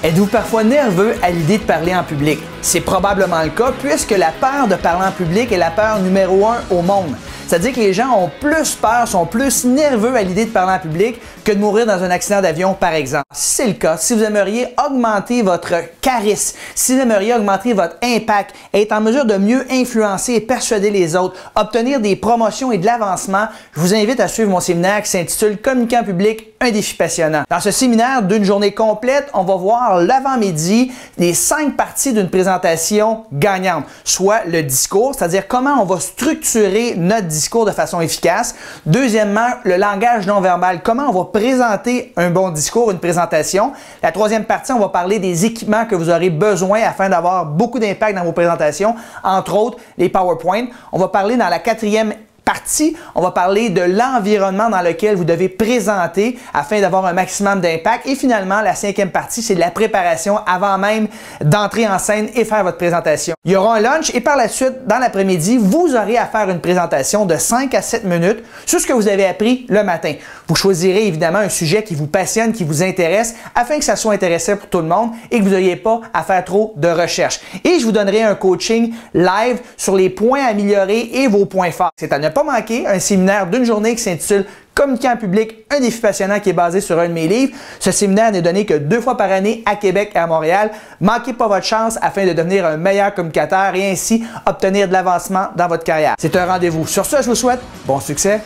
Êtes-vous parfois nerveux à l'idée de parler en public? C'est probablement le cas puisque la peur de parler en public est la peur numéro 1 au monde. C'est-à-dire que les gens ont plus peur, sont plus nerveux à l'idée de parler en public que de mourir dans un accident d'avion, par exemple. Si c'est le cas, si vous aimeriez augmenter votre charisme, si vous aimeriez augmenter votre impact, être en mesure de mieux influencer et persuader les autres, obtenir des promotions et de l'avancement, je vous invite à suivre mon séminaire qui s'intitule « Communiquant public, un défi passionnant ». Dans ce séminaire d'une journée complète, on va voir l'avant-midi les 5 parties d'une présentation gagnante, soit le discours, c'est-à-dire comment on va structurer notre discours de façon efficace. Deuxièmement, le langage non verbal, comment on va présenter un bon discours, une présentation. La troisième partie, on va parler des équipements que vous aurez besoin afin d'avoir beaucoup d'impact dans vos présentations, entre autres les PowerPoint. On va parler dans la quatrième partie, on va parler de l'environnement dans lequel vous devez présenter afin d'avoir un maximum d'impact. Et finalement, la 5e partie, c'est de la préparation avant même d'entrer en scène et faire votre présentation. Il y aura un lunch et par la suite, dans l'après-midi, vous aurez à faire une présentation de 5 à 7 minutes sur ce que vous avez appris le matin. Vous choisirez évidemment un sujet qui vous passionne, qui vous intéresse, afin que ça soit intéressant pour tout le monde et que vous n'ayez pas à faire trop de recherche. Et je vous donnerai un coaching live sur les points à améliorer et vos points forts. C'est à ne pas manquer, un séminaire d'une journée qui s'intitule Communiquant public, un défi passionnant qui est basé sur un de mes livres. Ce séminaire n'est donné que 2 fois par année à Québec et à Montréal. Manquez pas votre chance afin de devenir un meilleur communicateur et ainsi obtenir de l'avancement dans votre carrière. C'est un rendez-vous. Sur ce, je vous souhaite bon succès.